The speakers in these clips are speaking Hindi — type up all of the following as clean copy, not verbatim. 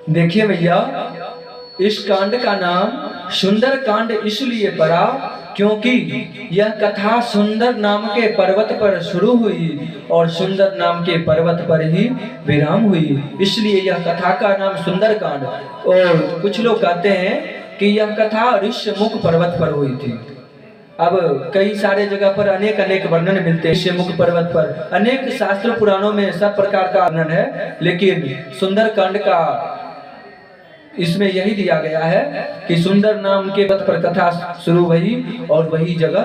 देखिए भैया, इस कांड का नाम सुंदर कांड इसलिए पड़ा क्योंकि यह कथा सुंदर नाम के पर्वत पर शुरू हुई और सुंदर नाम के पर्वत पर ही विराम हुई, इसलिए यह कथा का नाम सुंदर कांड। और कुछ लोग कहते हैं कि यह कथा ऋष्यमुख पर्वत पर हुई थी। अब कई सारे जगह पर अनेक अनेक वर्णन मिलते हैं। ऋष्यमुख पर्वत पर अनेक शास्त्र पुराणों में सब प्रकार का वर्णन है, लेकिन सुंदर कांड का इसमें यही दिया गया है कि सुंदर नाम के पद पर कथा शुरू हुई और वही जगह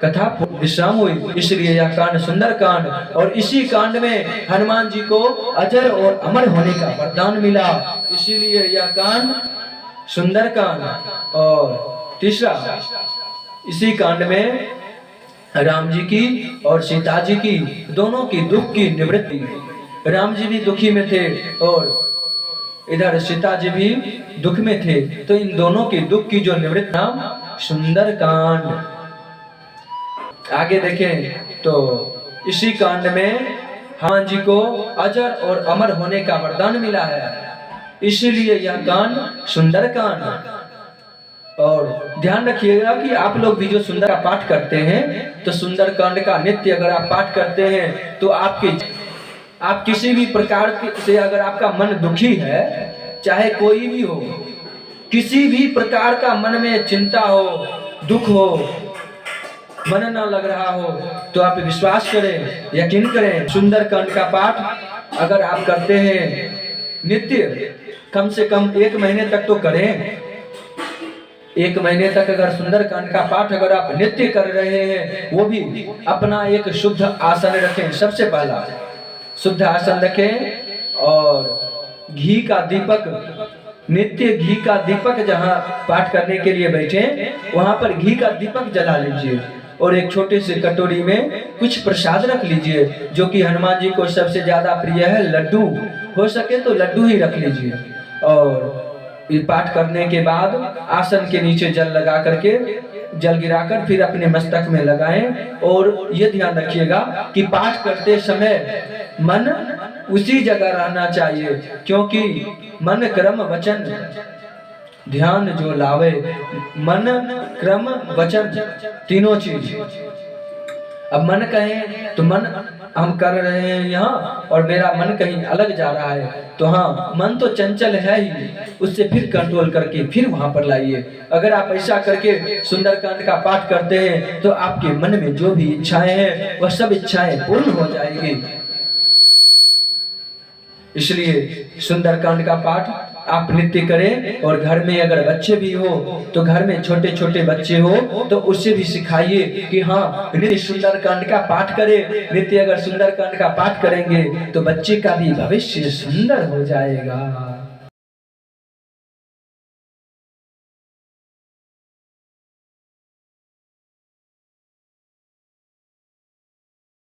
कथा विश्राम हुई, इसलिए यह कांड सुंदर कांड। और इसी कांड में हनुमान जी को अजर और अमर होने का वरदान मिला, इसीलिए यह कांड सुंदर कांड। और तीसरा, इसी कांड में राम जी की और सीता जी की दोनों की दुख की निवृत्ति। राम जी भी दुखी में थे और इधर सीता जी भी दुख में थे, तो इन दोनों की दुख की जो निवृत्ति नाम सुंदर कांड। आगे देखें तो इसी कांड में हनुमान जी को अजर और अमर होने का वरदान मिला है, इसीलिए यह कांड सुंदर कांड। और ध्यान रखिएगा कि आप लोग भी जो सुंदर का पाठ करते हैं, तो सुंदर कांड का नित्य अगर आप पाठ करते हैं तो आप किसी भी प्रकार से अगर आपका मन दुखी है, चाहे कोई भी हो, किसी भी प्रकार का मन में चिंता हो, दुख हो, मन न लग रहा हो, तो आप विश्वास करें, यकीन करें, सुंदर कांड का पाठ अगर आप करते हैं नित्य, कम से कम 1 महीने तक तो करें। 1 महीने तक अगर सुंदर कांड का पाठ अगर आप नित्य कर रहे हैं, वो भी अपना एक शुद्ध आसन रखें। सबसे पहला शुद्ध आसन रखें और घी का दीपक, नित्य घी का दीपक, जहाँ पाठ करने के लिए बैठे वहां पर घी का दीपक जला लीजिए और एक छोटे से कटोरी में कुछ प्रसाद रख लीजिए, जो कि हनुमान जी को सबसे ज्यादा प्रिय है, लड्डू। हो सके तो लड्डू ही रख लीजिए। और पाठ करने के बाद आसन के नीचे जल लगा करके, जल गिराकर फिर अपने मस्तक में लगाएं। और ये ध्यान रखिएगा कि पाठ करते समय मन उसी जगह रहना चाहिए, क्योंकि मन क्रम वचन ध्यान जो लावे, मन क्रम वचन तीनों चीज। अब मन कहें तो मन हम कर रहे हैं यहाँ और मेरा मन कहीं अलग जा रहा है, तो हाँ, मन तो चंचल है ही, उससे फिर कंट्रोल करके फिर वहां पर लाइए। अगर आप ऐसा करके सुंदरकांड का पाठ करते हैं तो आपके मन में जो भी इच्छाएं हैं वह सब इच्छाएं पूर्ण हो जाएगी। इसलिए सुंदरकांड का पाठ आप नित्य करें। और घर में अगर बच्चे भी हो तो घर में छोटे छोटे बच्चे हो तो उससे भी सिखाइए कि हाँ, नित्य सुंदरकांड का पाठ करें। नित्य अगर सुंदरकांड का पाठ करेंगे तो बच्चे का भी भविष्य सुंदर हो जाएगा।